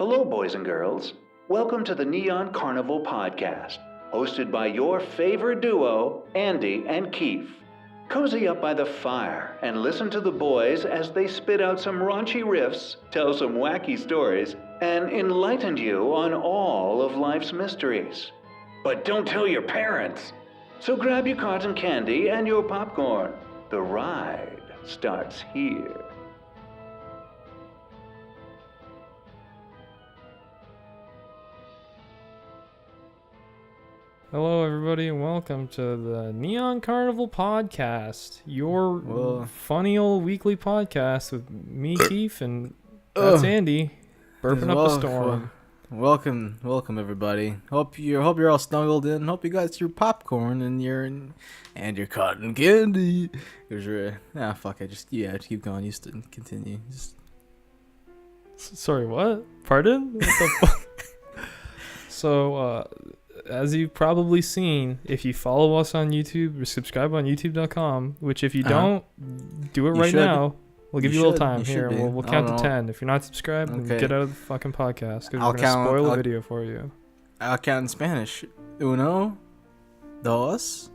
Hello, boys and girls. Welcome to the Neon Carnival podcast, hosted by your favorite duo, Andy and Keith. Cozy up by the fire and listen to the boys as they spit out some raunchy riffs, tell some wacky stories, and enlighten you on all of life's mysteries. But don't tell your parents. So grab your cotton candy and your popcorn. The ride starts here. Hello, everybody, and welcome to the Neon Carnival podcast, your funny old weekly podcast with me, Keith, and that's Andy, burping up a storm. Welcome, everybody. Hope you're all snuggled in. Hope you got your popcorn and your cotton candy. Fuck it. Just keep going. You still continue. Sorry, what? Pardon? What the fuck? So, as you've probably seen, if you follow us on YouTube or subscribe on youtube.com, which if you don't, do it right now. We'll give you a little time here. We'll count to 10. If you're not subscribed, then get out of the fucking podcast because we're going to spoil the video for you. I'll count in Spanish. 1, 2, 3, 4, 5, 6,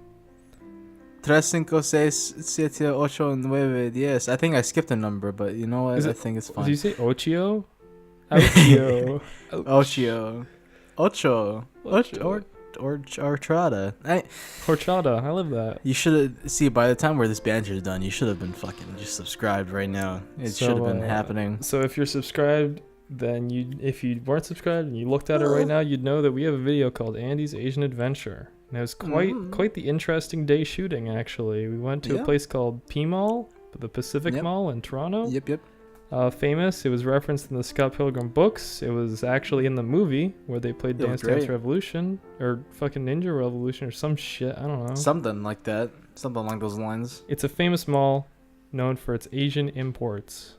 7, 8, 9, 10. I think I skipped a number, but you know what? I think it's fine. Did you say ocho? Ocho. Ocho. Horchata. Horchata. I love that. You should see by the time where this banter is done, you should have been fucking just subscribed right now. It should have been happening. So if you're subscribed, then if you weren't subscribed and you looked at it right now, you'd know that we have a video called Andy's Asian Adventure. And it was quite the interesting day shooting, actually. We went to a place called P Mall, the Pacific Mall in Toronto. Yep. Famous. It was referenced in the Scott Pilgrim books. It was actually in the movie where they played Dance Revolution or fucking Ninja Revolution or some shit. I don't know. Something like that. Something along those lines. It's a famous mall known for its Asian imports.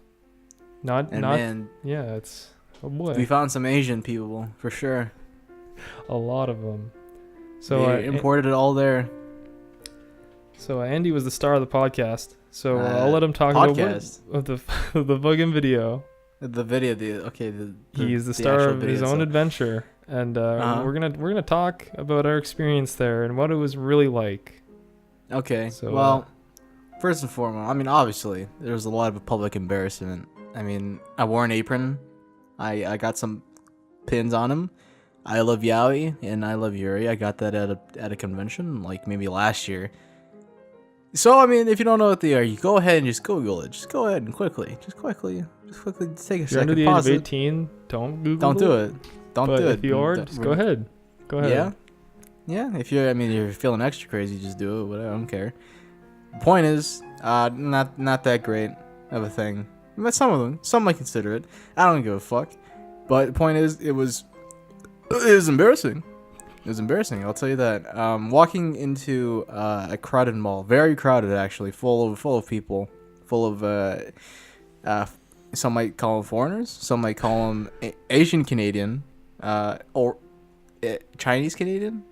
It's oh boy. We found some Asian people for sure. A lot of them. So they imported it all there. So Andy was the star of the podcast. So I'll let him talk about the fucking video. He's the star of his own adventure, and we're gonna talk about our experience there and what it was really like. Okay. So first and foremost, I mean, obviously there was a lot of public embarrassment. I mean, I wore an apron. I got some pins on him. I love Yaoi and I love Yuri. I got that at a convention like maybe last year. So, I mean, if you don't know what they are, you go ahead and just Google it. Just go ahead and quickly take a second. You're under the age of 18, don't Google it. Don't do it. Don't do it. If you are, just go ahead. Go ahead. Yeah. If you're feeling extra crazy, just do it. Whatever, I don't care. The point is, not that great of a thing. But some might consider it. I don't give a fuck. But the point is, it was embarrassing. It was embarrassing, I'll tell you that. Walking into a crowded mall, very crowded actually, full of people, full of some might call them foreigners, some might call them Asian Canadian, or Chinese Canadian.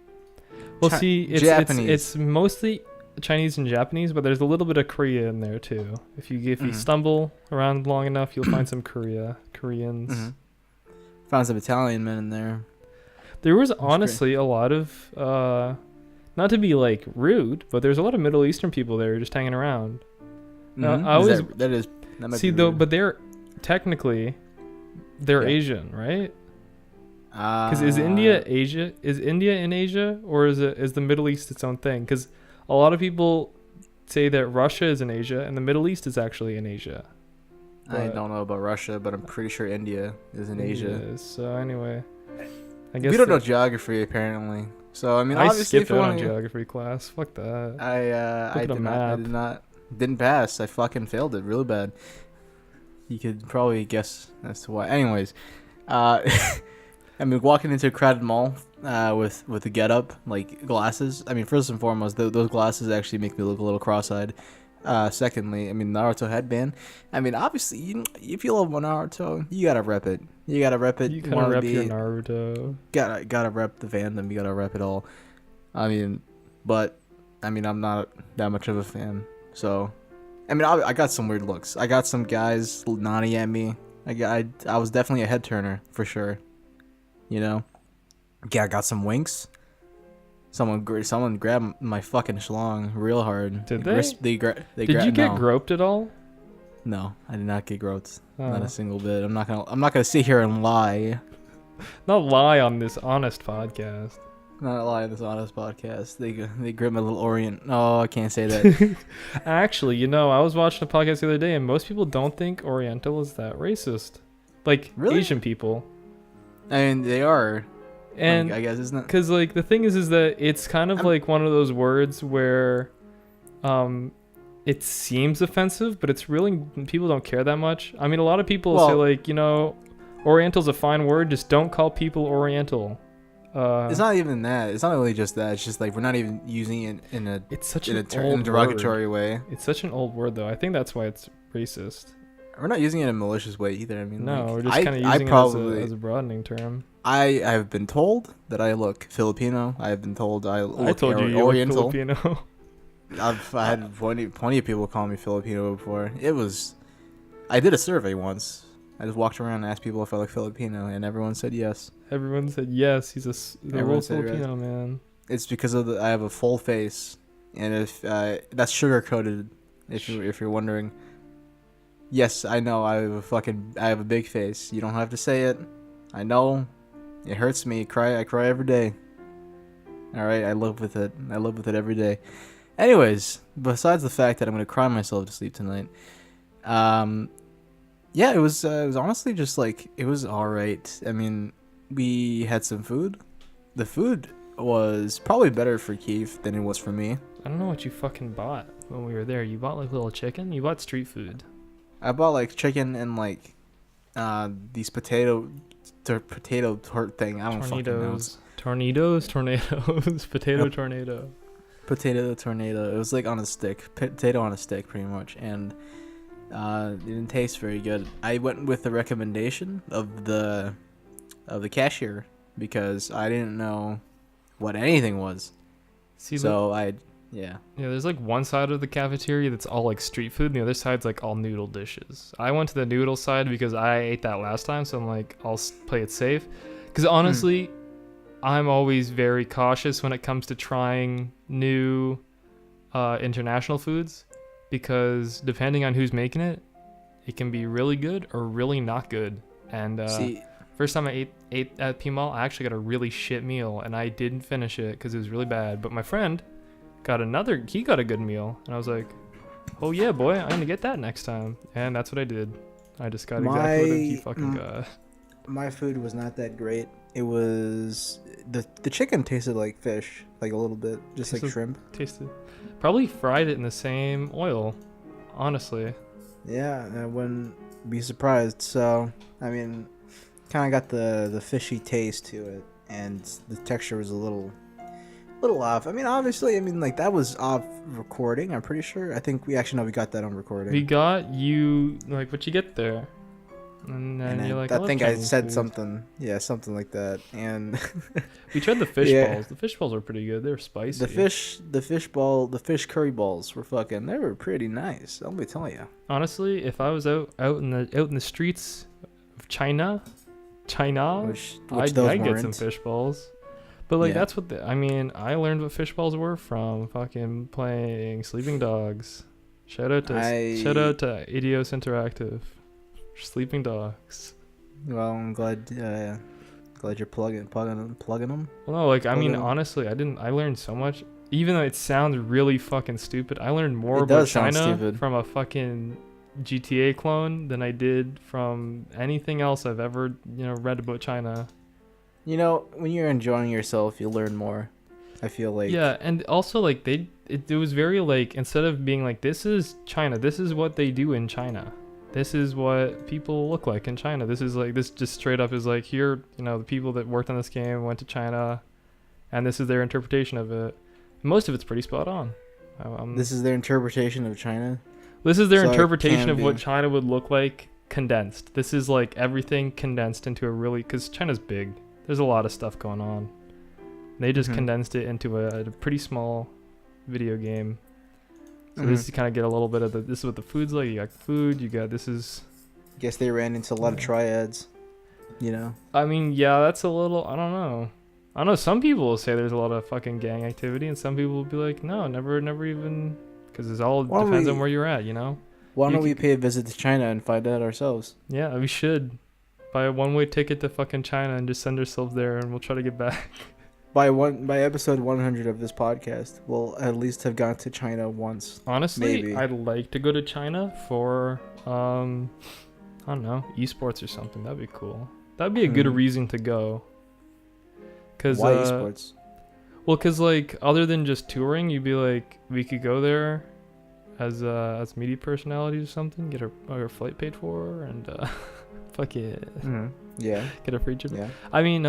Well, it's mostly Chinese and Japanese, but there's a little bit of Korea in there too. If you stumble around long enough, you'll find some Koreans. Mm-hmm. Found some Italian men in there. There was honestly a lot of, not to be like rude, but there's a lot of Middle Eastern people there just hanging around. But they're technically Asian, right? Because is India Asia? Is India in Asia, or is the Middle East its own thing? Because a lot of people say that Russia is in Asia and the Middle East is actually in Asia. I don't know about Russia, but I'm pretty sure India is in Asia. So anyway. I guess we don't know geography apparently, so I mean, I skipped out on geography class. Fuck that. I didn't pass. I fucking failed it really bad. You could probably guess as to why. Anyways, I mean, walking into a crowded mall with a getup like glasses. I mean, first and foremost, those glasses actually make me look a little cross-eyed. Secondly, I mean, Naruto headband. I mean, obviously, if you love Naruto, you gotta rep it. You gotta rep it. You gotta rep your Naruto. Gotta rep the fandom. You gotta rep it all. I mean, I'm not that much of a fan. So, I mean, I got some weird looks. I got some guys nodding at me. I was definitely a head turner for sure. You know, yeah, I got some winks. Someone grabbed my fucking schlong real hard. Did they? Did you get groped at all? No, I did not get groped. Not Oh. a single bit. I'm not gonna sit here and lie. Not lie on this honest podcast. Not lie on this honest podcast. They grabbed my little Orient. No, I can't say that. Actually, I was watching a podcast the other day, and most people don't think Oriental is that racist. Like, Really? Asian people. I mean, they are. And I guess, isn't it? because, like, the thing is that it's kind of like one of those words where it seems offensive, but it's really, people don't care that much. I mean, a lot of people say, like, Oriental's a fine word, just don't call people Oriental. It's not even that. It's not really just that. It's just like we're not even using it in a derogatory way. It's such an old word, though. I think that's why it's racist. We're not using it in a malicious way either. I mean, no, like, we're just kind of using it as a broadening term. I have been told that I look Filipino. I have been told I look Oriental. Filipino. I had plenty of people call me Filipino before. I did a survey once. I just walked around and asked people if I look Filipino, and everyone said yes. Everyone said yes. He's a real Filipino, man. It's because I have a full face, and if that's sugar coated. If you're wondering. Yes, I know. I have a big face. You don't have to say it. I know. It hurts me. I cry every day. All right, I live with it. I live with it every day. Anyways, besides the fact that I'm gonna cry myself to sleep tonight, yeah, it was honestly just like, it was all right. I mean, we had some food. The food was probably better for Keith than it was for me. I don't know what you fucking bought when we were there. You bought like little chicken. You bought street food. I bought like chicken and like these potato tort thing. I don't fucking know. Tornadoes, potato Yep. tornado. Potato tornado. It was like on a stick, potato on a stick, pretty much, and it didn't taste very good. I went with the recommendation of the cashier because I didn't know what anything was. See, yeah. Yeah, there's like one side of the cafeteria that's all like street food, and the other side's like all noodle dishes. I went to the noodle side because I ate that last time, so I'm like, I'll play it safe. Because honestly, I'm always very cautious when it comes to trying new international foods, because depending on who's making it, it can be really good or really not good. And first time I ate at P-Mall, I actually got a really shit meal, and I didn't finish it because it was really bad. But my friend got a good meal, and I was like, oh yeah, boy, I'm gonna get that next time. And that's what I did. I just got exactly what he fucking got. My food was not that great. It was the chicken tasted like fish, like a little bit, just like shrimp. Probably fried it in the same oil, honestly. Yeah, I wouldn't be surprised. So I mean, kind of got the fishy taste to it, and the texture was a little off. I mean, obviously, like that was off recording. I'm pretty sure. I think we got that on recording. We got you like what you get there, and then you're like, I think I said food. something. Yeah, something like that. And we tried the fish balls. The fish balls were pretty good. They were spicy. The fish curry balls were they were pretty nice. Let me tell you. Honestly, if I was out in the streets of China, I'd get some fish balls. But like that's what I learned what fish balls were from fucking playing Sleeping Dogs. Shout out to Idios Interactive. Sleeping Dogs. Well, I'm glad you're plugging them. Well, no, like honestly, I learned so much. Even though it sounds really fucking stupid, I learned more about China from a fucking GTA clone than I did from anything else I've ever read about China. When you're enjoying yourself, you learn more. I feel like. Yeah, and also like it was very like, instead of being like, this is China, this is what they do in China, this is what people look like in China, this just straight up is like, here, the people that worked on this game went to China, and this is their interpretation of it. Most of it's pretty spot on. This is their interpretation of China. This is their interpretation of what China would look like condensed. This is like everything condensed into because China's big. There's a lot of stuff going on. They just condensed it into a pretty small video game. So this is kind of get a little bit of this is what the food's like. You got food. You got this is Guess they ran into a lot of triads. You know. I mean, yeah, that's a little. I don't know. I know some people will say there's a lot of fucking gang activity, and some people will be like, no, never even, because it all depends on where you're at, you know. Why don't we pay a visit to China and find out ourselves? Yeah, we should buy a one-way ticket to fucking China and just send ourselves there, and we'll try to get back. By episode 100 of this podcast, we'll at least have gone to China once. Honestly, maybe. I'd like to go to China for, I don't know, esports or something. That'd be cool. That'd be a good reason to go. Why esports? Well, because, like, other than just touring, you'd be like, we could go there as media personalities or something, get our flight paid for, and fuck it. Yeah. Get a free trip. Yeah. I mean,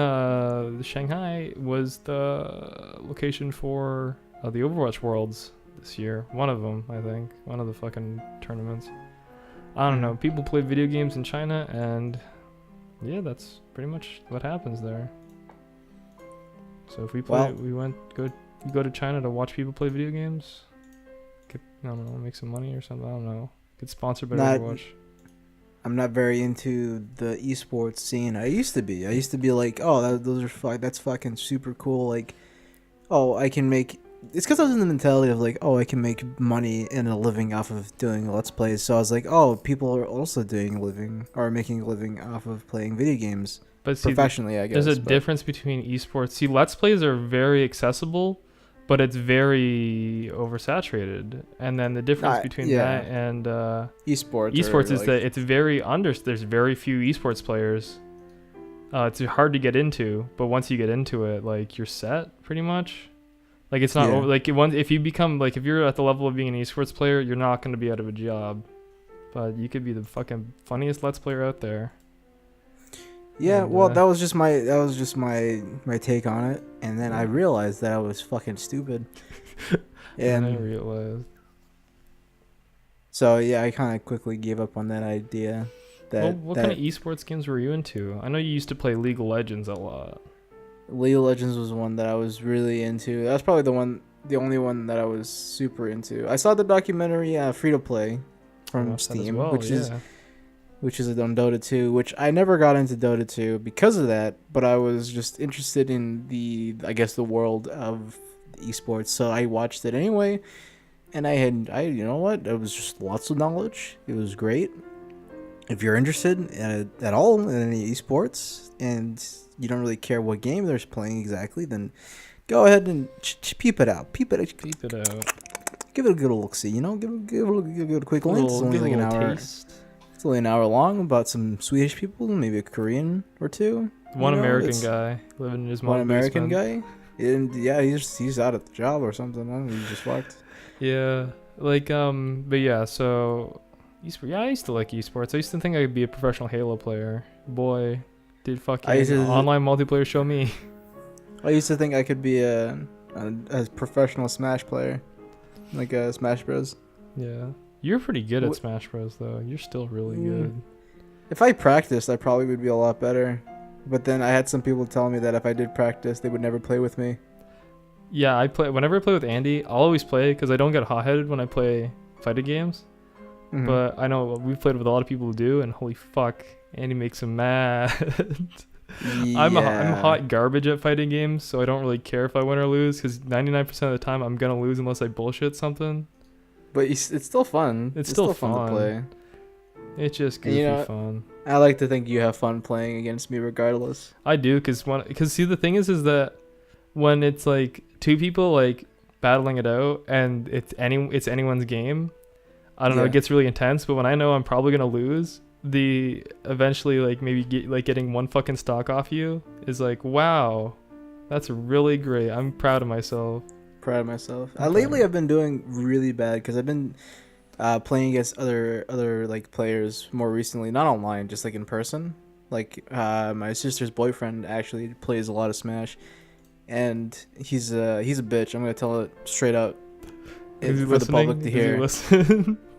Shanghai was the location for the Overwatch Worlds this year. One of them, I think. One of the fucking tournaments. I don't know. People play video games in China, and yeah, that's pretty much what happens there. So if we go to China to watch people play video games, I don't know, make some money or something. I don't know. Get sponsored by Overwatch. I'm not very into the esports scene. I used to be like, oh, that's fucking super cool. Like, oh, I can make. It's because I was in the mentality of like, oh, I can make money and a living off of doing Let's Plays. So I was like, oh, people are also making a living off of playing video games. But see, professionally, I guess. There's a difference between esports. See, Let's Plays are very accessible, but it's very oversaturated. And then the difference between that and esports is that it's very there's very few esports players. It's hard to get into, but once you get into it, like, you're set pretty much. Like, it's not over, like, if you become, like, if you're at the level of being an esports player, you're not going to be out of a job. But you could be the fucking funniest Let's Player out there. Yeah, and, well, that was just my take on it, and then I realized that I was fucking stupid. And I realized. So yeah, I kind of quickly gave up on that idea. What kind of esports games were you into? I know you used to play League of Legends a lot. League of Legends was one that I was really into. That was probably the only one that I was super into. I saw the documentary Free to Play from Steam, which is on Dota 2, which I never got into Dota 2 because of that, but I was just interested in the world of esports, so I watched it anyway, and you know what? It was just lots of knowledge. It was great. If you're interested at all in any esports, and you don't really care what game they're playing exactly, then go ahead and peep it out. Peep it out. Give it a good look-see, you know? Give it a quick glance. It's only like an hour. Taste. It's only an hour long, about some Swedish people, maybe a Korean or two. One American guy living in his mom's American guy? And yeah, he's out of the job or something. I don't know, he just fucked. Yeah, like, but yeah, so, I used to like esports. I used to think I could be a professional Halo player. Boy, did fucking online multiplayer show me. I used to think I could be a professional Smash player, like Smash Bros. Yeah. You're pretty good at Smash Bros, though. You're still really good. If I practiced, I probably would be a lot better. But then I had some people tell me that if I did practice, they would never play with me. Yeah, whenever I play with Andy, I'll always play because I don't get hot-headed when I play fighting games. Mm-hmm. But I know we've played with a lot of people who do, and holy fuck, Andy makes him mad. Yeah. I'm hot garbage at fighting games, so I don't really care if I win or lose because 99% of the time I'm going to lose unless I bullshit something. But it's still fun. It's still fun to play. It's just goofy fun. I like to think you have fun playing against me regardless. I do, because see, the thing is that when it's like two people like battling it out and it's anyone's game, I don't know, it gets really intense. But when I know I'm probably gonna lose, eventually like maybe getting one fucking stock off you is like, wow, that's really great. I'm proud of myself. Lately I've been doing really bad because I've been playing against other like players more recently, not online, just like in person. Like my sister's boyfriend actually plays a lot of Smash, and he's a bitch. I'm gonna tell it straight up for the public to hear.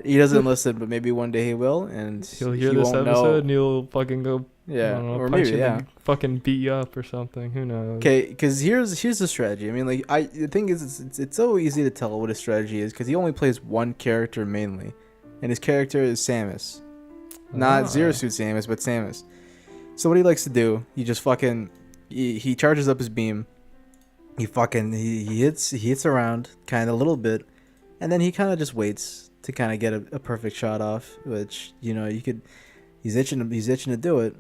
He doesn't listen, but maybe one day he will, and he'll hear this episode and he'll fucking go. Yeah, or maybe fucking beat you up or something. Who knows? Okay, because here's the strategy. I mean, like the thing is, it's so easy to tell what his strategy is because he only plays one character mainly, and his character is Samus. Not Zero Suit Samus, but Samus. So what he likes to do, he just fucking he charges up his beam. He hits around kind of a little bit, and then he kind of just waits to kind of get a perfect shot off, which he's itching to do it.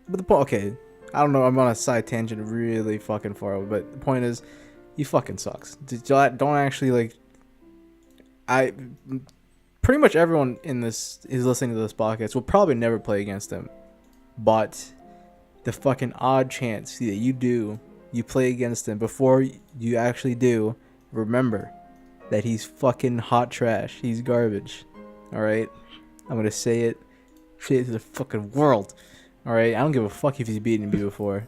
But the point, okay, I don't know, I'm on a side tangent really fucking far, but the point is, he fucking sucks. Don't actually pretty much everyone in this is listening to this podcast will probably never play against him, but the fucking odd chance that you play against him, before you actually do, remember that he's fucking hot trash. He's garbage. All right, I'm gonna say it to the fucking world. All right, I don't give a fuck if he's beaten me before.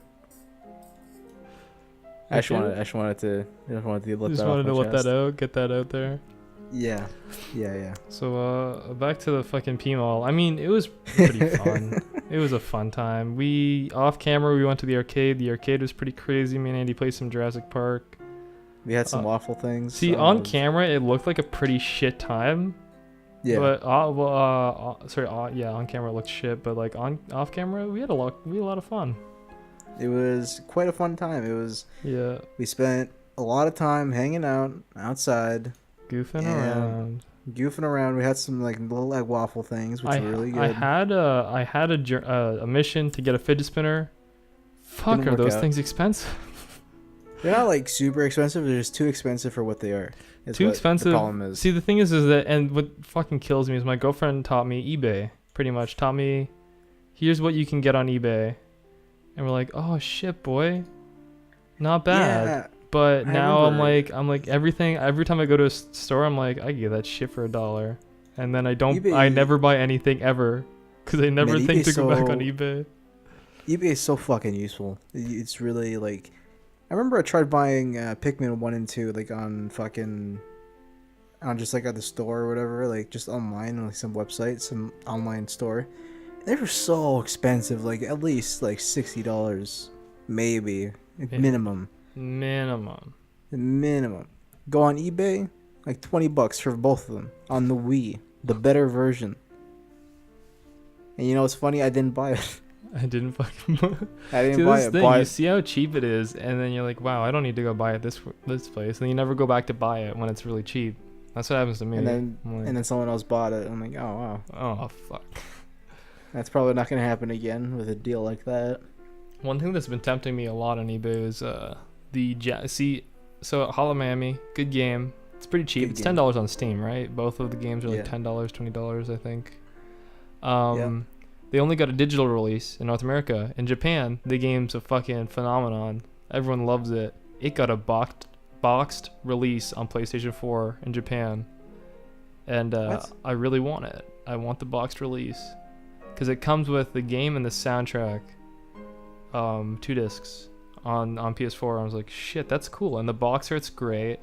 I just wanted to let that out. Get that out there. Yeah. So back to the fucking P-Mall. I mean, it was pretty fun. It was a fun time. Off camera, we went to the arcade. The arcade was pretty crazy. Me and Andy played some Jurassic Park. We had some waffle things. See, on camera, it looked like a pretty shit time. Yeah. But on camera it looked shit. But like off camera, we had a lot of fun. It was quite a fun time. It was. Yeah. We spent a lot of time hanging out outside. Goofing around. We had some little waffle things, which were really good. I had a mission to get a fidget spinner. Fuck, Didn't are those work out. things expensive? They're not super expensive. They're just too expensive for what they are. Too expensive. The problem is. See, the thing is that, and what fucking kills me is my girlfriend taught me eBay. Pretty much taught me, here's what you can get on eBay, and we're like, oh shit, boy, not bad. Yeah. But now I'm like everything. Every time I go to a store, I'm like, I get that shit for $1, and then I never buy anything ever, because I never think to go back on eBay. eBay is so fucking useful. It's really I remember I tried buying Pikmin 1 and 2 on just at the store or whatever, just online on some website, some online store. They were so expensive, at least $60, maybe minimum. Minimum. Go on eBay, $20 for both of them on the Wii, the better version. And you know what's funny? I didn't buy it. I didn't fucking. I didn't buy it. You see how cheap it is, and then you're like, wow, I don't need to go buy it this place, and you never go back to buy it when it's really cheap. That's what happens to me. And then someone else bought it. I'm like, oh wow. Oh fuck. That's probably not gonna happen again with a deal like that. One thing that's been tempting me a lot on eBay is so Hollow Miami, good game. It's pretty cheap. It's $10 on Steam, right? Both of the games are $10, $20, I think. They only got a digital release in North America. In Japan, the game's a fucking phenomenon. Everyone loves it. It got a boxed release on PlayStation 4 in Japan, and I really want it. I want the boxed release because it comes with the game and the soundtrack, 2 discs on PS4. I was like, shit, that's cool. And the box art's great.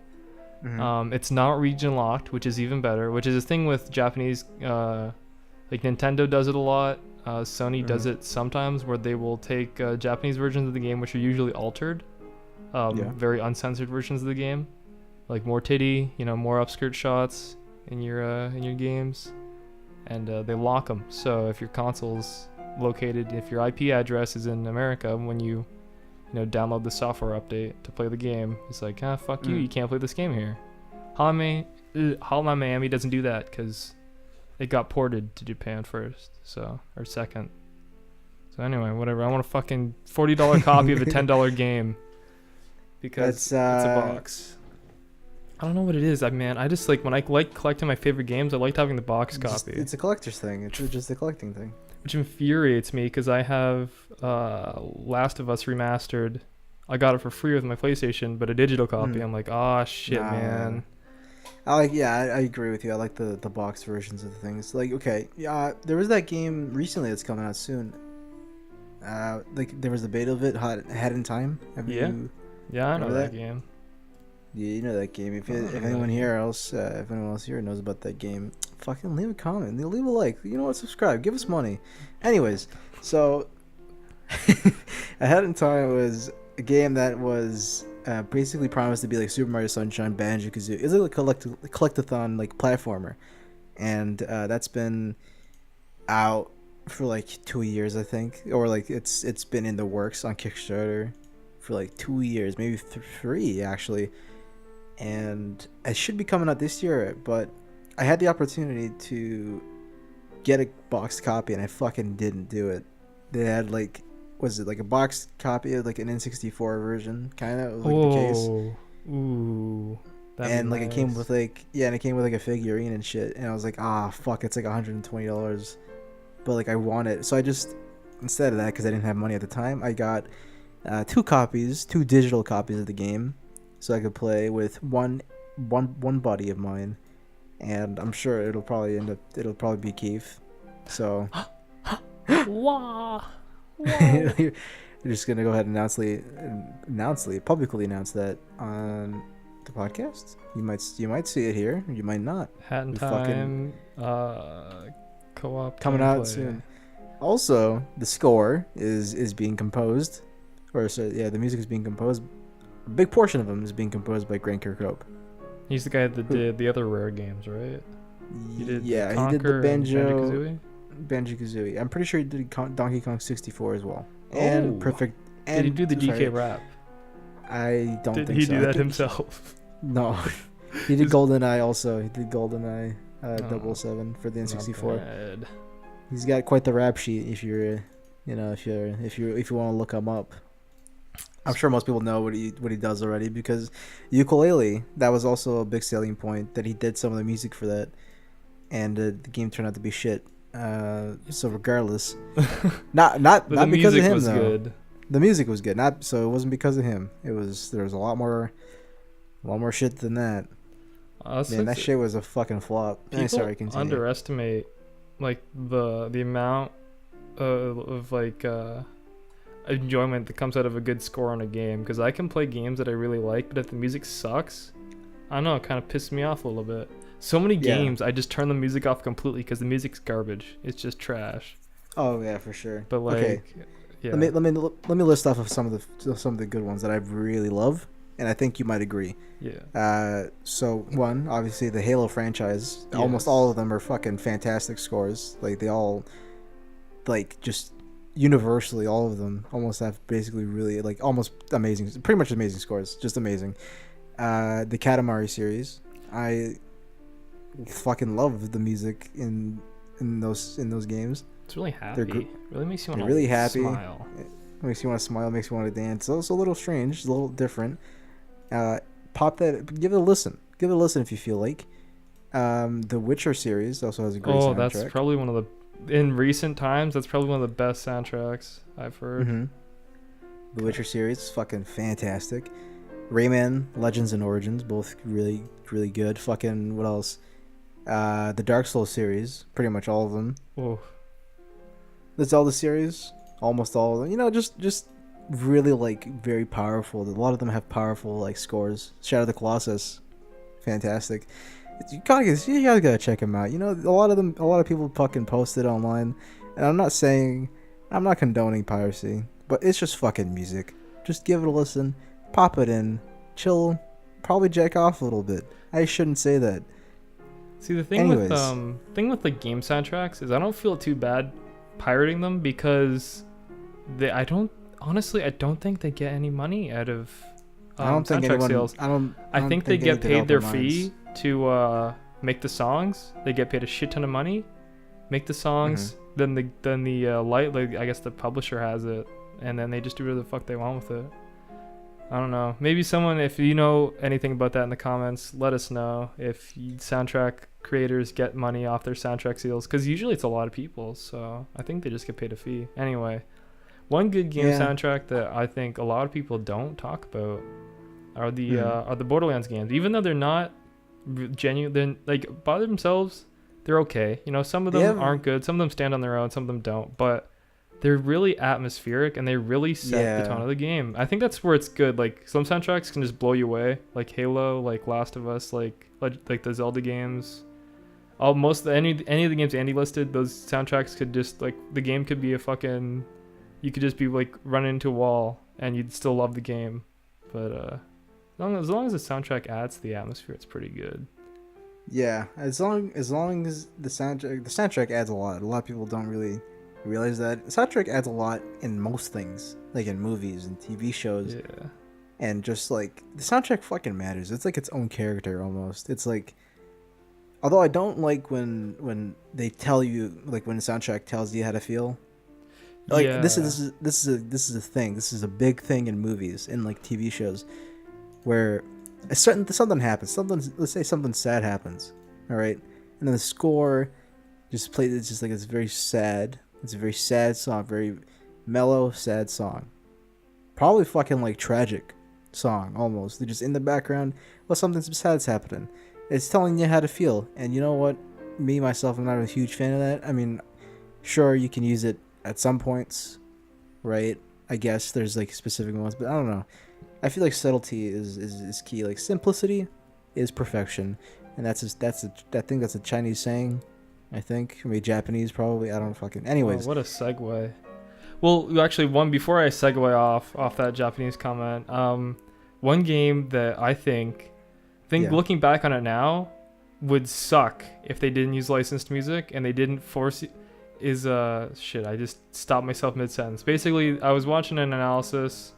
Mm-hmm. It's not region locked, which is even better. Which is a thing with Japanese, Nintendo does it a lot. Sony does it sometimes, where they will take Japanese versions of the game, which are usually altered, very uncensored versions of the game, like more titty, more upskirt shots in your games, and they lock them. So if your console's located, if your IP address is in America, when you download the software update to play the game, it's like, fuck you, you can't play this game here. Hollow Miami doesn't do that because it got ported to Japan first, or second. So anyway, whatever. I want a fucking $40 copy of a $10 game because it's a box. I don't know what it is, man. I just when I collecting my favorite games, I liked having the box copy. It's a collector's thing. It's just a collecting thing. Which infuriates me because I have Last of Us Remastered. I got it for free with my PlayStation, but a digital copy. I'm like, oh shit, man. I agree with you. I like the box versions of the things. There was that game recently that's coming out soon. There was the beta of it, Ahead in Time. Yeah, I know that game. Yeah, you know that game. If anyone else here knows about that game, fucking leave a comment. Leave a like. You know what? Subscribe. Give us money. Anyways, so Ahead in Time was a game that was basically promised to be like Super Mario Sunshine, Banjo-Kazooie. It's like a collectathon platformer, and that's been out for like 2 years, I think, or like it's been in the works on Kickstarter for like 2 years, maybe 3 actually, and it should be coming out this year. But I had the opportunity to get a boxed copy, and I fucking didn't do it. They had like, was it like a boxed copy of like an N64 version, kind of like the case. Ooh. And like it came with like, yeah, and it came with like a figurine and shit. And I was like, fuck, it's like $120. But like I want it, so I just, instead of that, because I didn't have money at the time, I got two digital copies of the game, so I could play with one buddy of mine, and I'm sure it'll probably be Keith. So Wow. you're just gonna go ahead and publicly announce that on the podcast. You might see it here, you might not. Hat in Time. Co-op coming gameplay. out soon. Also, the score is being composed, the music is being composed. A big portion of them is being composed by Grant Kirkhope. He's the guy that did the other Rare games, right? He did he did the Conker and Banjo-Kazooie. I'm pretty sure he did Donkey Kong 64 as well. And Perfect. And did he do the DK rap? I don't think so. Did he do that himself? No. He did GoldenEye also. He did GoldenEye 007 for the N64. He's got quite the rap sheet if you want to look him up. I'm sure most people know what he does already, because Ukulele, that was also a big selling point, that he did some of the music for that, and the game turned out to be shit. So regardless, not because of him though. Good. The music was good, so it wasn't because of him. There was a lot more shit than that. Man, that shit was a fucking flop. People underestimate like the amount of like enjoyment that comes out of a good score on a game, because I can play games that I really like, but if the music sucks, I don't know, it kind of pisses me off a little bit. So many games I just turn the music off completely because the music's garbage. It's just trash. Oh yeah, for sure. But like, okay. Yeah. Let me list off of some of the good ones that I really love, and I think you might agree. Yeah. So one, obviously the Halo franchise. Yes. Almost all of them are fucking fantastic scores. Like they all, like just universally, all of them almost have basically really like almost amazing, pretty much amazing scores. Just amazing. The Katamari series, I fucking love the music in those games. It's really happy. Really makes you want to really happy. Smile. It makes you want to smile. Makes you want to dance. So it's a little strange. It's a little different. Pop that. Give it a listen. Give it a listen if you feel like. The Witcher series also has a great soundtrack. That's probably one of the, in recent times, that's probably one of the best soundtracks I've heard. Mm-hmm. The Witcher series is fucking fantastic. Rayman Legends and Origins, both really, really good. Fucking what else? The Dark Souls series, pretty much all of them. Oh. The Zelda series, almost all of them. You know, just really like very powerful. A lot of them have powerful like scores. Shadow of the Colossus, fantastic. You guys gotta check them out. You know, a lot of people fucking post it online, and I'm not condoning piracy, but it's just fucking music. Just give it a listen, pop it in, chill, probably jack off a little bit. I shouldn't say that. See, the thing with like game soundtracks is I don't feel too bad pirating them, because I don't think they get any money out of soundtrack sales. I think they get paid their fee to make the songs. They get paid a shit ton of money, make the songs. Mm-hmm. Then the I guess the publisher has it, and then they just do whatever the fuck they want with it. I don't know. Maybe someone, if you know anything about that in the comments, let us know if soundtrack creators get money off their soundtrack sales, because usually it's a lot of people, so I think they just get paid a fee. Anyway, one good game soundtrack that I think a lot of people don't talk about are the Borderlands games. Even though they're not genuine, they're like by themselves, they're okay. You know, some of them aren't good, some of them stand on their own, some of them don't, but they're really atmospheric and they really set the tone of the game. I think that's where it's good. Like some soundtracks can just blow you away, like Halo, like Last of Us, like the Zelda games. Any of the games Andy listed, those soundtracks could just like, the game could be a fucking, you could just be like running into a wall and you'd still love the game. But as long as the soundtrack adds to the atmosphere, it's pretty good. Yeah, as long as the soundtrack adds a lot. A lot of people don't really realize that soundtrack adds a lot in most things, like in movies and TV shows. Yeah. And just like the soundtrack fucking matters. It's like its own character almost. It's like, although I don't like when they tell you, like when the soundtrack tells you how to feel. Like this is a thing. This is a big thing in movies and like TV shows, where something happens. Let's say something sad happens. All right, and then the score just plays. It's just like it's very sad. It's a very sad song, very mellow, sad song. Probably fucking like tragic song almost. They're just in the background. Well, something sad's happening. It's telling you how to feel. And you know what? Me myself, I'm not a huge fan of that. I mean, sure you can use it at some points, right? I guess there's like specific ones, but I don't know. I feel like subtlety is key. Like simplicity is perfection, and I think that's a Chinese saying. I think maybe Japanese probably. I don't fucking. Anyways, Oh, what a segue. Well, actually, before I segue off that Japanese comment, one game that I think looking back on it now would suck if they didn't use licensed music and they didn't force is shit. I just stopped myself mid sentence. Basically, I was watching an analysis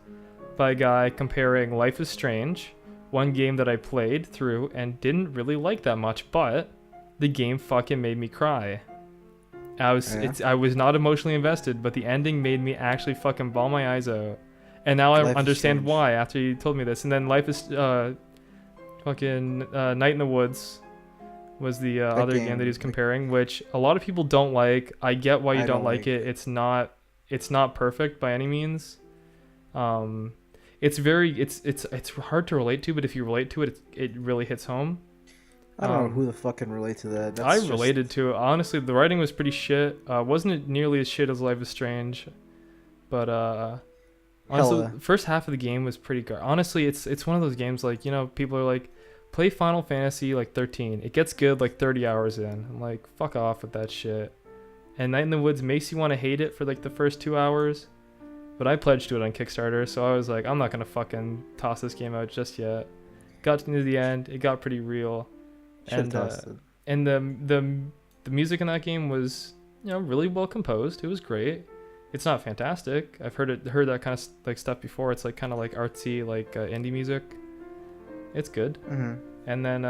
by a guy comparing Life is Strange, one game that I played through and didn't really like that much, but the game fucking made me cry. I was not emotionally invested, but the ending made me actually fucking bawl my eyes out. And now I understand why after you told me this. And then Life is fucking Night in the Woods was the other game that he was comparing, which a lot of people don't like. I get why you don't like it. It's not perfect by any means. It's hard to relate to, but if you relate to it, it really hits home. I don't know who the fuck can relate to that. I related to it. Honestly, the writing was pretty shit. Wasn't nearly as shit as Life is Strange, but honestly, the first half of the game was pretty good. Honestly, it's one of those games like, you know, people are like, play Final Fantasy like 13. It gets good like 30 hours in. I'm like, fuck off with that shit. And Night in the Woods makes you want to hate it for like the first 2 hours. But I pledged to it on Kickstarter, so I was like, I'm not gonna fucking toss this game out just yet. Got to the end, it got pretty real. And the music in that game was, you know, really well composed. It was great. It's not fantastic. I've heard that kind of like stuff before. It's like kind of like artsy, like indie music. It's good. Mm-hmm. And then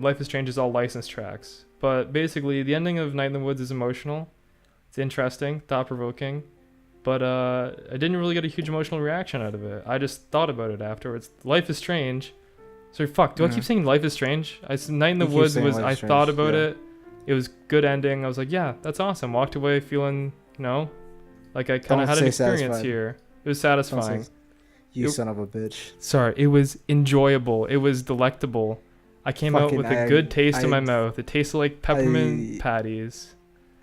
Life is Strange is all licensed tracks. But basically, the ending of Night in the Woods is emotional. It's interesting, thought-provoking. But I didn't really get a huge emotional reaction out of it. I just thought about it afterwards. Life is Strange. Sorry, fuck. Do I keep saying Life is Strange? Night in the Woods was. I thought about it. It was good ending. I was like, yeah, that's awesome. Walked away feeling, you know, like I kind of had an experience satisfied. Here. It was satisfying. You son of a bitch. Sorry, it was enjoyable. It was delectable. I came out with a good taste in my mouth. It tasted like peppermint patties.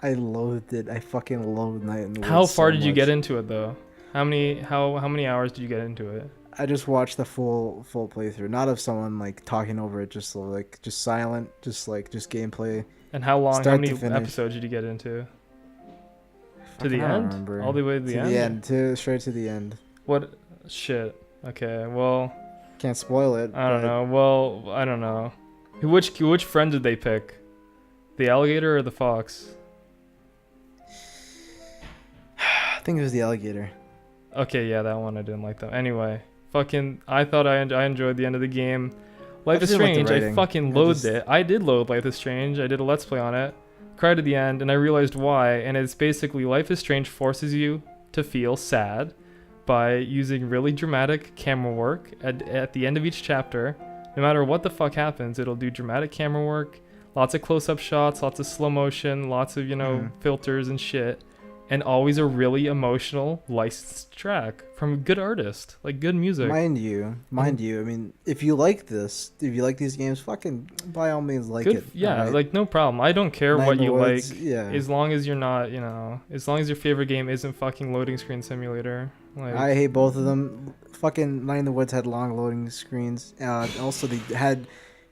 I loathed it. I fucking loathed Night in the Woods. How far did you get into it though? How many hours did you get into it? I just watched the full playthrough, not of someone like talking over it, just silent, just gameplay. And how long? How many episodes did you get into? To the end? Remember. All the way to the end? Straight to the end. What? Shit. Okay. Well. Can't spoil it. I don't know. Well, I don't know. Which friend did they pick? The alligator or the fox? I think it was the alligator. Okay, yeah, that one I didn't like though. Anyway. I thought I enjoyed the end of the game. Life is Strange, I fucking loathed it. I did loathe Life is Strange. I did a Let's Play on it. Cried at the end, and I realized why. And it's basically Life is Strange forces you to feel sad by using really dramatic camera work at the end of each chapter. No matter what the fuck happens, it'll do dramatic camera work, lots of close-up shots, lots of slow motion, lots of, you know, filters and shit. And always a really emotional licensed track from a good artist, like good music. Mind you. I mean, if you like these games, fucking by all means it. Yeah, right? Like no problem. I don't care what you like, as long as you're not, you know, as long as your favorite game isn't fucking Loading Screen Simulator. Like, I hate both of them. Fucking Night in the Woods had long loading screens. Also, they had.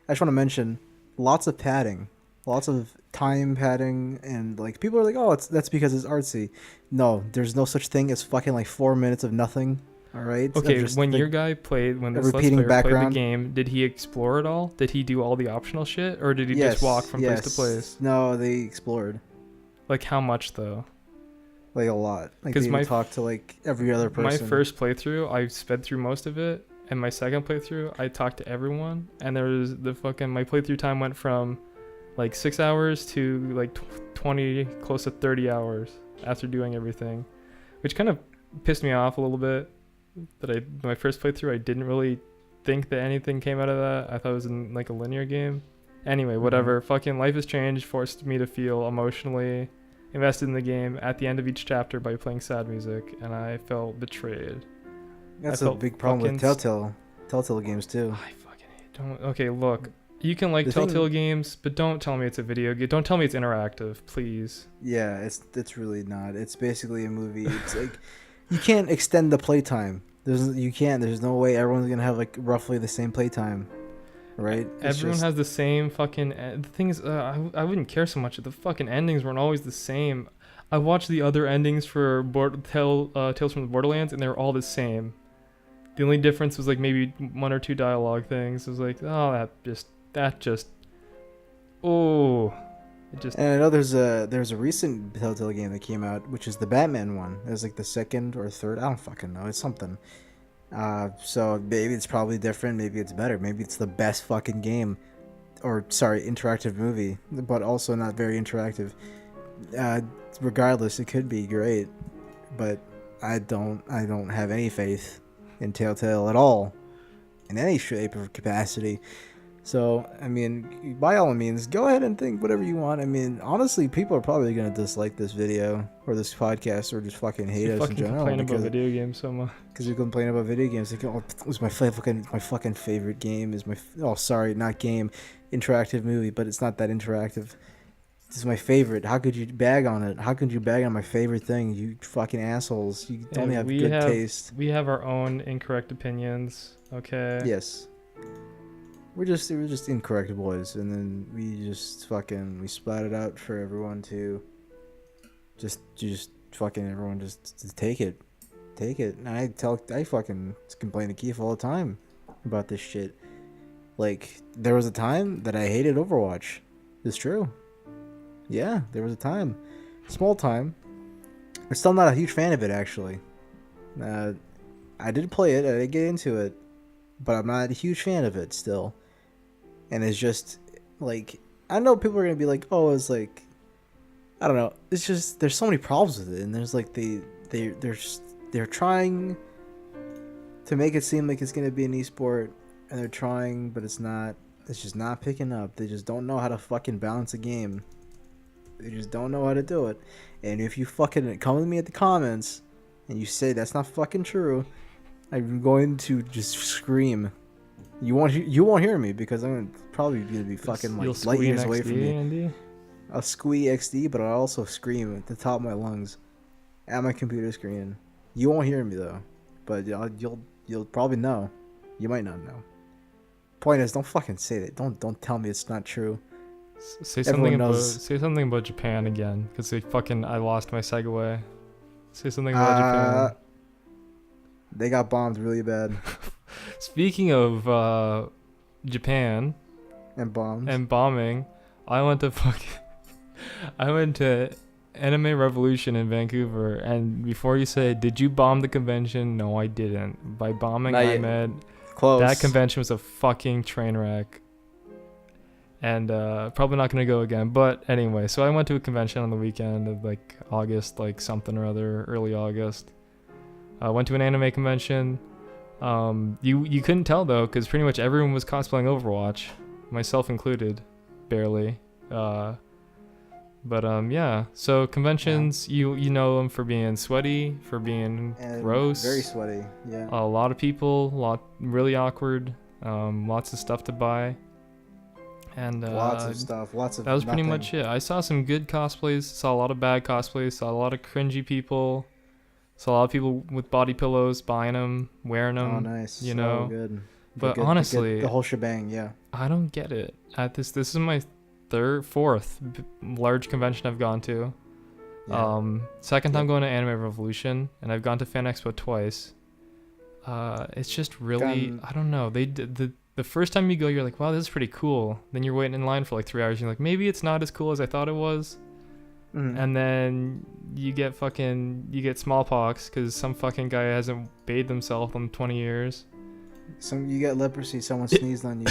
I just want to mention lots of padding. Lots of time padding, and like people are like, oh, that's because it's artsy. No, there's no such thing as fucking like 4 minutes of nothing. All right. Okay, when your guy played, when this Let's Player played the game, did he explore it all? Did he do all the optional shit, or did he just walk from place to place? No, they explored. Like how much though? like a lot. Like 'Cause they talk to like every other person. My first playthrough, I sped through most of it, and my second playthrough, I talked to everyone, and there was my playthrough time went from like 6 hours to like 20, close to 30 hours after doing everything, which kind of pissed me off a little bit. That my first playthrough, I didn't really think that anything came out of that. I thought it was in like a linear game. Anyway, whatever. Fucking life has changed, forced me to feel emotionally invested in the game at the end of each chapter by playing sad music, and I felt betrayed. That's a big problem with Telltale games too. I fucking hate. Okay, look. You can like Telltale games, but don't tell me it's a video game. Don't tell me it's interactive, please. Yeah, it's really not. It's basically a movie. It's like you can't extend the playtime. There's no way everyone's gonna have like roughly the same playtime, right? Everyone has the same fucking. The thing is, I wouldn't care so much if the fucking endings weren't always the same. I watched the other endings for Tales from the Borderlands, and they were all the same. The only difference was like maybe one or two dialogue things. It was like, oh, And I know there's a recent Telltale game that came out, which is the Batman one. It was like the second or third. I don't fucking know. It's something. So maybe it's probably different. Maybe it's better. Maybe it's the best fucking game, or sorry, interactive movie, but also not very interactive. Regardless, it could be great, but I don't have any faith in Telltale at all, in any shape or capacity. So, I mean, by all means, go ahead and think whatever you want. I mean, honestly, people are probably going to dislike this video or this podcast or just fucking hate us in general. Complain about video games so much. Because we complain about video games. Like, oh, it was my fucking favorite game. Not game. Interactive movie, but it's not that interactive. This is my favorite. How could you bag on it? How could you bag on my favorite thing? You fucking assholes. You don't have good taste. We have our own incorrect opinions, okay? Yes. We're just incorrect boys, and then we splat it out for everyone to just everyone just take it. And I fucking complain to Keith all the time about this shit. Like, there was a time that I hated Overwatch. It's true. Yeah, there was a time. Small time. I'm still not a huge fan of it, actually. I did play it, I did get into it, but I'm not a huge fan of it still. And it's just, like, I know people are going to be like, oh, it's like, I don't know. It's just, there's so many problems with it. And there's like, they're trying to make it seem like it's going to be an esport. And they're trying, but it's not. It's just not picking up. They just don't know how to fucking balance a game. They just don't know how to do it. And if you fucking come to me at the comments and you say that's not fucking true, I'm going to just scream. You won't hear me because I'm probably gonna be fucking like light years away from you. Andy? I'll squee XD, but I'll also scream at the top of my lungs at my computer screen. You won't hear me though, but you'll probably know. You might not know. Point is, don't fucking say that. Don't tell me it's not true. Say something about Japan again, because I lost my segue. Say something about Japan. They got bombed really bad. Speaking of Japan and bombs and bombing, I went to Anime Revolution in Vancouver, and before you say, did you bomb the convention? No, I didn't. By bombing, I meant close. That convention was a fucking train wreck. And probably not going to go again. But anyway, so I went to a convention on the weekend of like August, like something or other, early August. I went to an anime convention. You couldn't tell though, because pretty much everyone was cosplaying Overwatch, myself included, barely. Yeah. So conventions, you know them for being sweaty, for being gross, very sweaty. Yeah. A lot of people, really awkward. Lots of stuff to buy. And lots of stuff. That was pretty much it. I saw some good cosplays, saw a lot of bad cosplays, saw a lot of cringy people. So a lot of people with body pillows buying them, wearing them. Oh, nice. You know. Oh, good. But honestly, the whole shebang, yeah. I don't get it. This is my fourth large convention I've gone to. Yeah. Second time going to Anime Revolution, and I've gone to Fan Expo twice. It's just really, I don't know. They did the first time you go, you're like, wow, this is pretty cool. Then you're waiting in line for like 3 hours. And you're like, maybe it's not as cool as I thought it was. and then you get smallpox because some fucking guy hasn't bathed himself in 20 years. You get leprosy. Someone sneezed on you.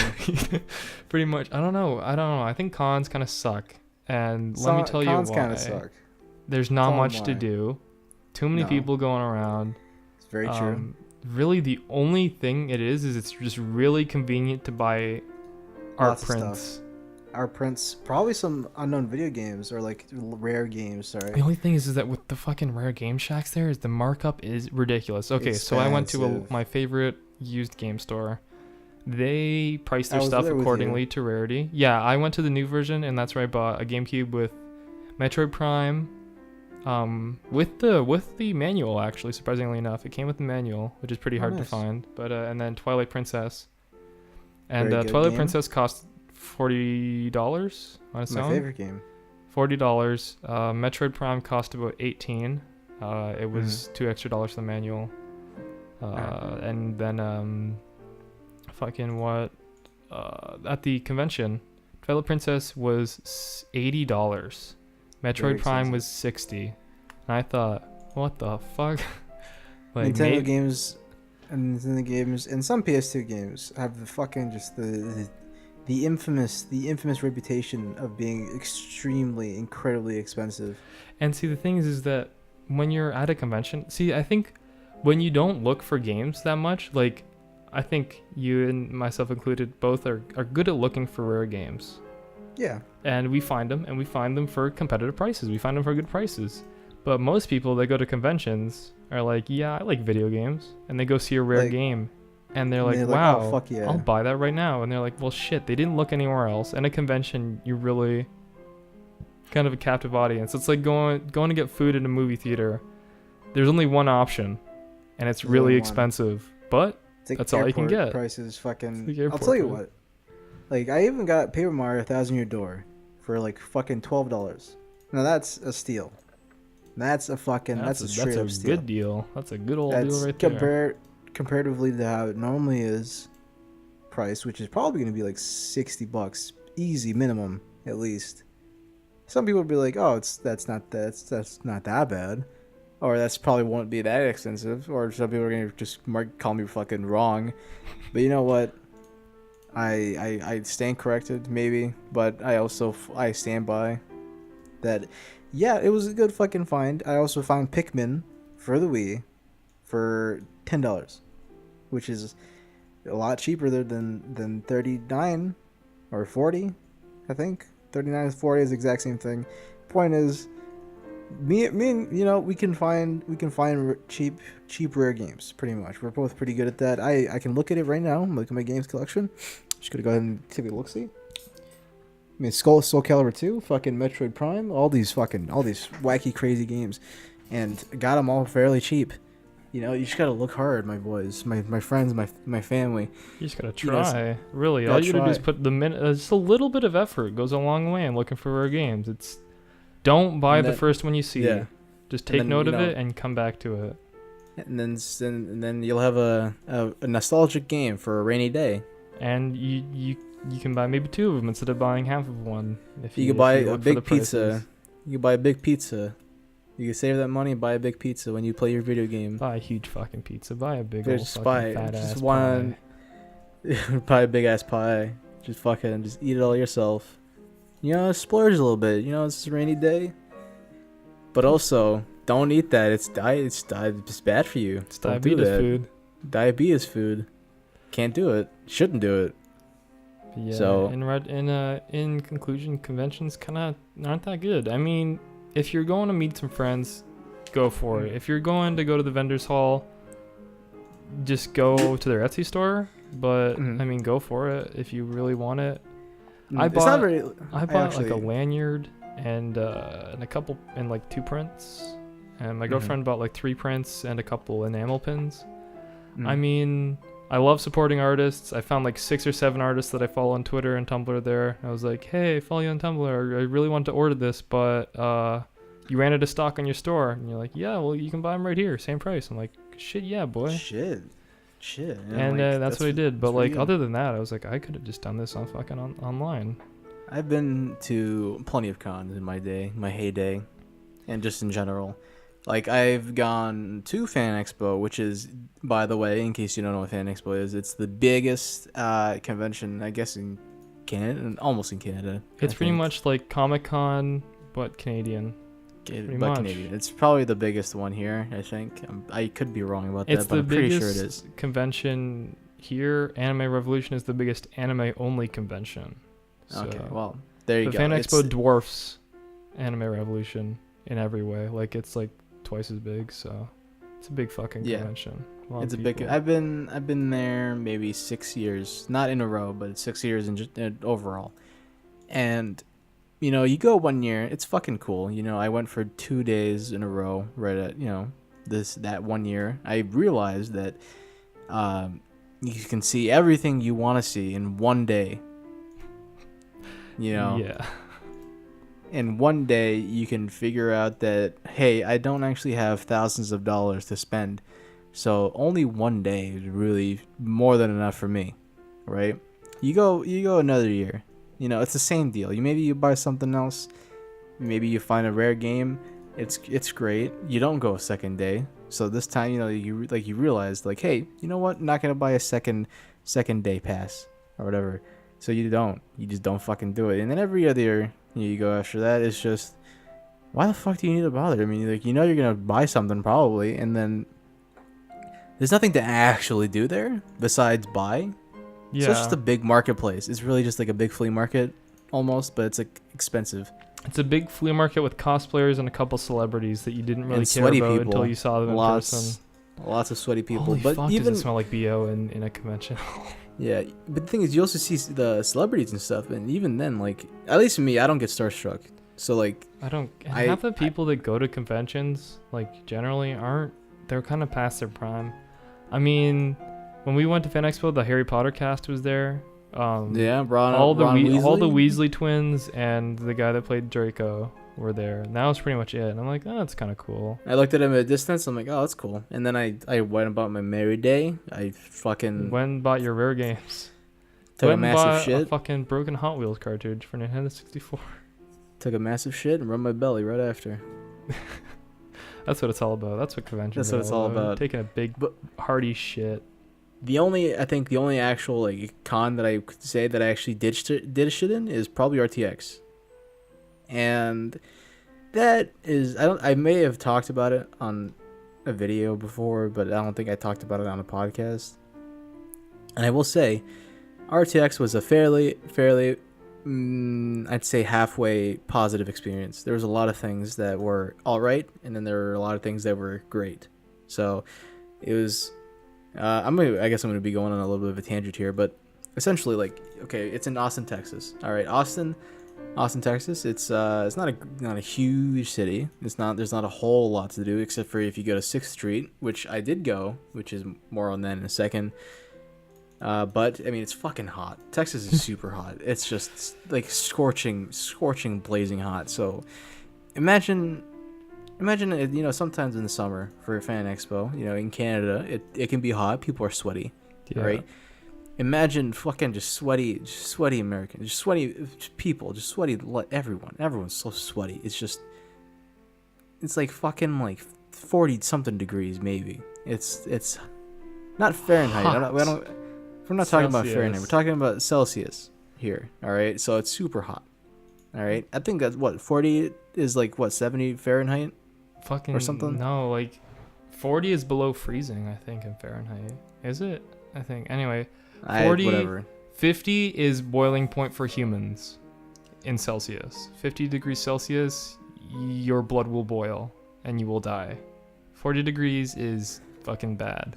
Pretty much. I don't know. I think cons kind of suck, and let me tell you why. Cons kind of suck. There's not much to do. Too many people going around. It's very true. Really, the only thing it is it's just really convenient to buy art prints. Art prints, probably some unknown video games or like rare games. Sorry. The only thing is that with the fucking rare game shacks, the markup is ridiculous. Okay, so I went to my favorite used game store. They price their stuff accordingly to rarity. Yeah, I went to the new version, and that's where I bought a GameCube with Metroid Prime. With the manual, actually, surprisingly enough, it came with the manual, which is pretty hard to find. But and then Twilight Princess, and Twilight Princess cost $40 on its own. My favorite game. $40. Metroid Prime cost about $18. It was $2 extra for the manual. And then at the convention, Twilight Princess was $80. Metroid Prime was $60, and I thought, what the fuck? Like Nintendo games and some PS2 games have the fucking just the infamous reputation of being incredibly expensive. And see, the thing is that when you're at a convention, I think when you don't look for games that much, like I think you and myself included both are good at looking for rare games. Yeah. And we find them for competitive prices. We find them for good prices. But most people that go to conventions are like, yeah, I like video games. And they go see a rare game. And they're like, wow, oh, fuck yeah. I'll buy that right now. And they're like, well, shit, they didn't look anywhere else. And a convention, you're really kind of a captive audience. It's like going to get food in a movie theater. There's only one option. And it's really expensive. But that's all you can get. Prices fucking... I'll tell you what. Like, I even got Paper Mario 1,000 Year Door for like fucking $12. Now that's a steal. That's a straight up steal. That's a good deal. That's a good old deal right there. Comparatively to how it normally is priced, which is probably going to be like $60 easy minimum at least. Some people would be like, oh, that's not that bad, or that's probably won't be that expensive, or some people are going to just call me fucking wrong. But you know what? I stand corrected maybe, but I stand by that. Yeah, it was a good fucking find. I also found Pikmin for the Wii for $10, which is a lot cheaper than $39 or $40. I think $39 and $40 is the exact same thing. Point is, me and we can find cheap rare games pretty much. We're both pretty good at that. I can look at it right now. I'm looking at my games collection. Just gonna go ahead and take a look see. I mean, Soul Calibur 2, fucking Metroid Prime, all these wacky crazy games, and got them all fairly cheap. You just gotta look hard, my boys, my friends, my family. You just gotta try. Really, all you gotta do is put just a little bit of effort goes a long way in looking for rare games. Don't buy the first one you see. Yeah. Just take note of it and come back to it. And then you'll have a nostalgic game for a rainy day. And you can buy maybe two of them instead of buying half of one. If you could buy a big pizza. You can buy a big pizza. You can save that money and buy a big pizza when you play your video game. Buy a huge fucking pizza. Buy a big old fucking fat ass pie. Buy a big ass pie. Just eat it all yourself. Splurge a little bit. It's a rainy day. But also, don't eat that. It's bad for you. It's diabetes food. Diabetes food. Can't do it. Shouldn't do it. Yeah. So in conclusion, conventions kind of aren't that good. I mean, if you're going to meet some friends, go for it. If you're going to go to the vendors hall, just go to their Etsy store. But I mean, go for it if you really want it. I bought like a lanyard and a couple and like 2 prints, and my girlfriend bought like 3 prints and a couple enamel pins. I mean, I love supporting artists. I found like 6 or 7 artists that I follow on Twitter and Tumblr there. I was like, hey, I follow you on Tumblr. I really want to order this, but you ran out of stock on your store. And you're like, yeah, well, you can buy them right here. Same price. I'm like, shit, yeah, boy. Shit. And that's what I did. But like, other than that, I was like, I could have just done this on fucking online. I've been to plenty of cons in my heyday. and just in general. Like, I've gone to Fan Expo, which is, by the way, in case you don't know what Fan Expo is, it's the biggest convention, I guess, in Canada, almost in Canada. It's pretty much like Comic-Con, but Canadian. Canadian. It's probably the biggest one here, I think. I could be wrong about that, but I'm pretty sure it is. It's the biggest convention here. Anime Revolution is the biggest anime-only convention. So okay, well, there you go. The Fan Expo dwarfs Anime Revolution in every way. Like, it's like twice as big, so it's a big fucking convention. It's a big. I've been there maybe 6 years, not in a row, but 6 years in overall. And you go 1 year, it's fucking cool. I went for 2 days in a row right at that 1 year. I realized that you can see everything you want to see in 1 day. Yeah. In 1 day, you can figure out that, hey, I don't actually have thousands of dollars to spend. So only 1 day is really more than enough for me, right? You go another year. It's the same deal. Maybe you buy something else. Maybe you find a rare game. It's great. You don't go a second day. So this time, you realize, like, hey, you know what? I'm not gonna buy a second day pass or whatever. So you just don't fucking do it. And then every other year you go after that. It's just, why the fuck do you need to bother? I mean, like, you're gonna buy something probably, and then there's nothing to actually do there besides buy. Yeah. So it's just a big marketplace. It's really just like a big flea market almost, but it's like expensive. It's a big flea market with cosplayers and a couple celebrities that you didn't really care about people until you saw them in person. Lots of sweaty people. Holy but fuck, even does it smell like BO in a convention? Yeah, but the thing is, you also see the celebrities and stuff, and even then, like, at least for me, I don't get starstruck. So, like, half the people that go to conventions, like, generally they're kind of past their prime. I mean, when we went to Fan Expo, the Harry Potter cast was there. Ron all the Weasley? Weasley twins and the guy that played Draco were there. And that was pretty much it. And I'm like, oh, that's kind of cool. I looked at him at a distance. I'm like, oh, that's cool. And then I went about my merry day. I fucking went and bought your rare games. Took a massive shit. A fucking broken Hot Wheels cartridge for Nintendo 64. Took a massive shit and rubbed my belly right after. That's what it's all about. That's what conventions. That's what it's all about. Taking a big, hearty shit. The only actual like con that I could say that I actually did shit in is probably RTX. And that is, I may have talked about it on a video before, but I don't think I talked about it on a podcast. And I will say, RTX was a fairly, I'd say halfway positive experience. There was a lot of things that were all right, and then there were a lot of things that were great. So it was, I guess I'm gonna be going on a little bit of a tangent here, but essentially, like, okay, it's in Austin, Texas. All right, Austin, Texas. It's not a huge city. There's not a whole lot to do except for if you go to 6th Street, which I did go, which is more on that in a second. But I mean, it's fucking hot. Texas is super hot. It's just like scorching, blazing hot. So imagine, sometimes in the summer for a Fan Expo, in Canada, it can be hot. People are sweaty, right? Imagine fucking just sweaty Americans, just sweaty people, just sweaty everyone. Everyone's so sweaty. It's like fucking like 40 something degrees maybe. It's not Fahrenheit. We're not talking about Fahrenheit. We're talking about Celsius here. All right, so it's super hot. All right, I think that's 40 is like 70 Fahrenheit, fucking or something. No, like 40 is below freezing. I think in Fahrenheit. Is it? I think anyway. 40, 50 is boiling point for humans in Celsius. 50 degrees Celsius, your blood will boil and you will die. 40 degrees is fucking bad.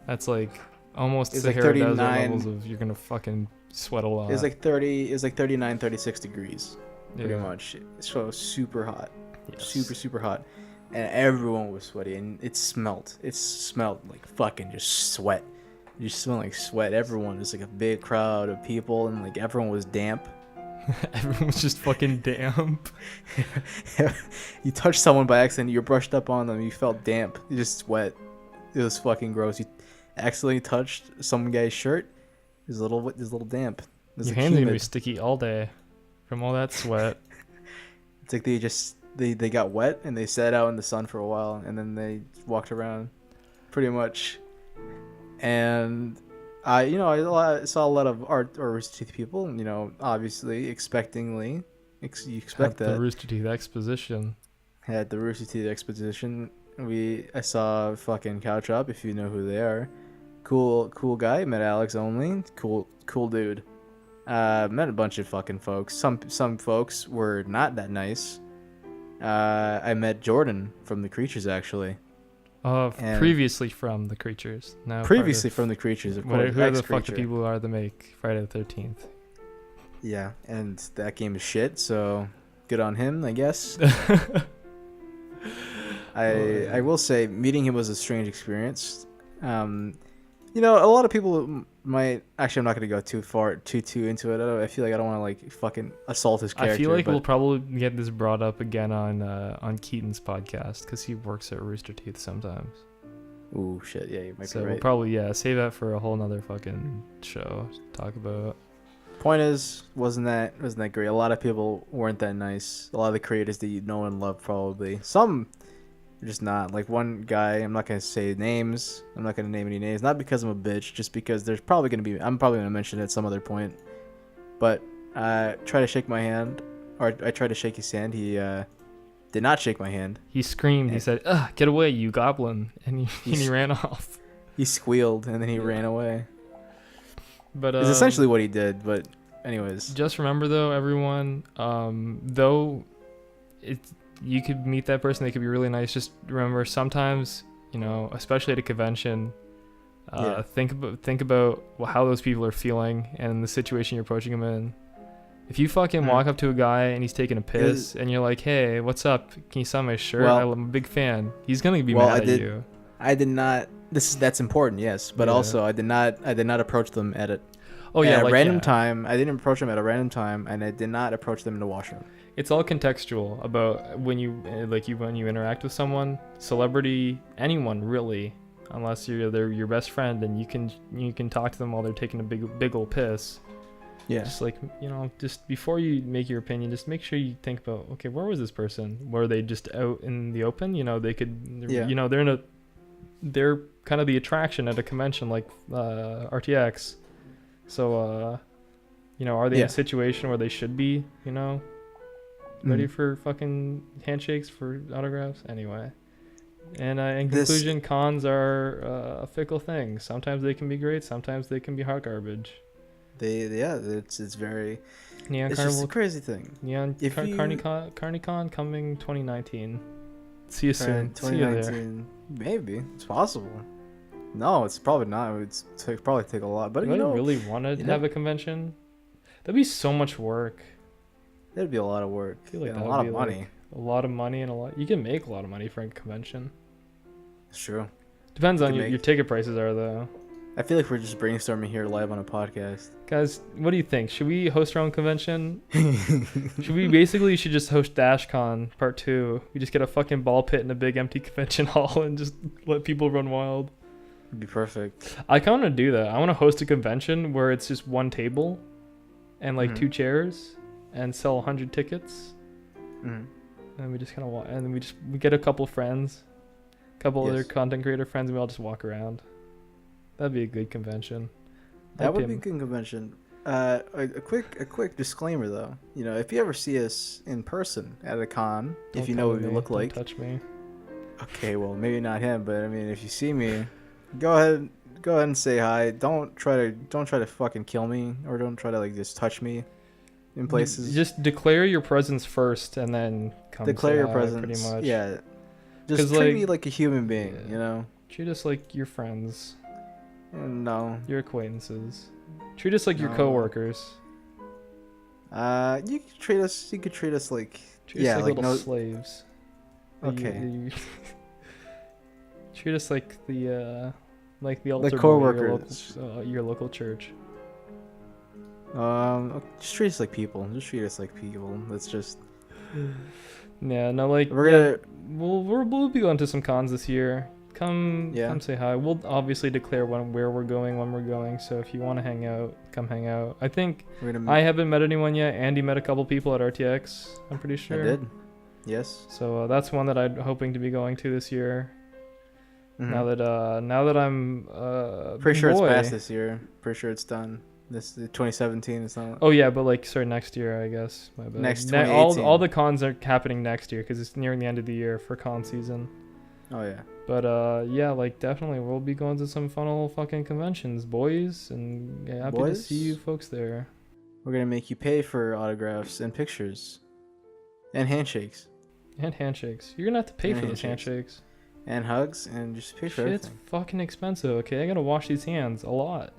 That's like almost Sahara Desert levels of you're gonna fucking sweat a lot. It's like 39, 36 degrees, pretty much. So super hot, super hot, and everyone was sweaty, and it smelled like fucking just sweat. You smell like sweat. Everyone was like a big crowd of people, and like everyone was damp. Everyone was just fucking damp. You touched someone by accident, you brushed up on them, you felt damp. You just sweat. It was fucking gross. You accidentally touched some guy's shirt. It was a little damp. Your hands are gonna be sticky all day from all that sweat. It's like they just they got wet and they sat out in the sun for a while, and then they walked around, pretty much. And I saw a lot of art or Rooster Teeth people. Obviously, expectingly, you expect At that. the Rooster Teeth exposition. At the Rooster Teeth exposition, I saw fucking Cowchop, if you know who they are. Cool guy. Met Alex only. Cool dude. Met a bunch of fucking folks. Some folks were not that nice. I met Jordan from the Creatures, actually. Previously from the Creatures. Now Previously from the Creatures, of course. Who are the fuck the people who are that make Friday the 13th? Yeah, and that game is shit, so good on him, I guess. I will say meeting him was a strange experience. A lot of people might actually. I'm not gonna go too into it. I feel like I don't want to like fucking assault his character. I feel like we'll probably get this brought up again on Keaton's podcast because he works at Rooster Teeth sometimes. Ooh shit, yeah, you might So be right. we'll probably save that for a whole nother fucking show to talk about. Point is, wasn't that great? A lot of people weren't that nice. A lot of the creators that you know and love probably. Some just not. Like one guy, I'm not gonna say names. I'm not gonna name any names. Not because I'm a bitch, just because I'm probably gonna mention it at some other point. But try to shake my hand, or I tried to shake his hand. He did not shake my hand. He screamed. He said, "Ugh, get away, you goblin!" And he ran off. He squealed and then he ran away. But it's essentially what he did. But anyways, just remember though, everyone, though you could meet that person, they could be really nice. Just remember, sometimes, especially at a convention, think about how those people are feeling and the situation you're approaching them in. If you fucking walk up to a guy and he's taking a piss and you're like, "Hey, what's up? Can you sign my shirt? I'm a big fan." He's gonna be mad at you. I did not. That's important, yes, but also I did not approach them at a random time. I didn't approach them at a random time, and I did not approach them in the washroom. It's all contextual about when you interact with someone, celebrity, anyone really, unless they're your best friend, and you can talk to them while they're taking a big old piss. Yeah. Just just before you make your opinion, just make sure you think about, okay, where was this person? Were they just out in the open? They could, they're kind of the attraction at a convention like RTX. So, are they in a situation where they should be, ready for fucking handshakes, for autographs? Anyway. And in conclusion, cons are a fickle thing. Sometimes they can be great. Sometimes they can be hot garbage. It's very... Neon it's Carnival, just a crazy thing. CarnyCon coming 2019. See you soon. 2019. See you there. Maybe. It's possible. No, it's probably not. It's probably take a lot. But I really want to have a convention. That'd be so much work. That'd be a lot of work. I feel like a lot of money. Like a lot of money you can make a lot of money for a convention. It's true. Depends on your ticket prices are though. I feel like we're just brainstorming here live on a podcast. Guys, what do you think? Should we host our own convention? should just host DashCon Part 2. We just get a fucking ball pit in a big empty convention hall and just let people run wild. It'd be perfect. I kind of do that. I want to host a convention where it's just one table and like 2 chairs and sell 100 tickets. And we just kind of and then we get a couple friends, other content creator friends, and we all just walk around. That'd be a good convention. That would be a good convention. A quick disclaimer though. If you ever see us in person at a con, if you know what we look like. Don't touch me. Okay, well maybe not him, but I mean if you see me, go ahead and say hi. Don't try to fucking kill me, or don't try to like just touch me in places. Just declare your presence first and then come declare your hi, presence. Pretty much. Yeah. Just treat me like a human being, Treat us like your friends. No. Your acquaintances. Treat us like your coworkers. You could treat us like little slaves. Okay. Treat us like the altar like boy, coworkers. Your local church. Just treat us like people. Let's just. Yeah, no, like we'll be going to some cons this year. Come say hi. We'll obviously declare where we're going. So if you want to hang out, come hang out. I think I haven't met anyone yet. Andy met a couple people at RTX. I'm pretty sure. I did. Yes. So that's one that I'm hoping to be going to this year. Mhm. Now that I'm Pretty sure boy. it's past this year. Pretty sure it's done. This 2017. It's not. Oh yeah, but like sorry, next year I guess. My bad. Next all 2018. the cons are happening next year because it's nearing the end of the year for con season. Oh yeah. But yeah, like definitely we'll be going to some fun old fucking conventions, boys, and yeah, happy to see you folks there. We're gonna make you pay for autographs and pictures, and handshakes, And handshakes. You're gonna have to pay And for those handshakes. handshakes. and hugs, and just pay for Shit's everything. fucking expensive. Okay, I gotta wash these hands a lot.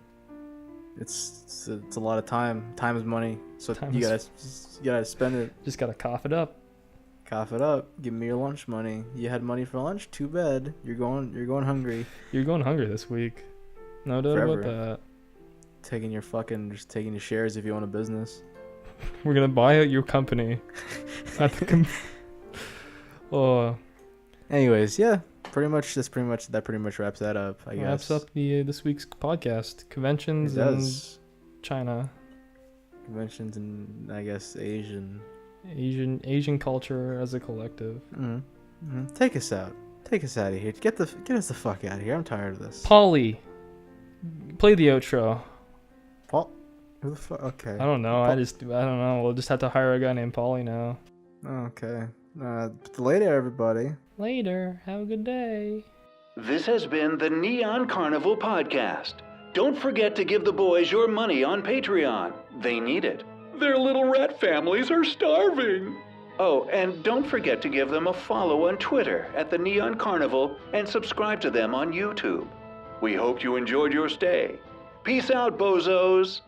It's a lot of time. Time is money. So Time you is- gotta spend it. Just gotta cough it up. Cough it up. Give me your lunch money. You had money for lunch? Too bad. You're going hungry. You're going hungry this week. No doubt about that. Taking your shares if you own a business. We're gonna buy out your company. At the oh, Anyways, yeah. That pretty much wraps that up, I guess. wraps up the this week's podcast. Conventions It in does. China, Conventions and I guess Asian. Asian culture as a collective. Take us out. Take us out of here. Get us the fuck out of here. I'm tired of this. Polly, play the outro. Paul? Who the fuck? Okay. I don't know. I don't know. We'll just have to hire a guy named Polly now. Okay. Later, everybody. Later. Have a good day. This has been the Neon Carnival Podcast. Don't forget to give the boys your money on Patreon. They need it. Their little rat families are starving. Oh, and don't forget to give them a follow on Twitter at the Neon Carnival and subscribe to them on YouTube. We hope you enjoyed your stay. Peace out, bozos.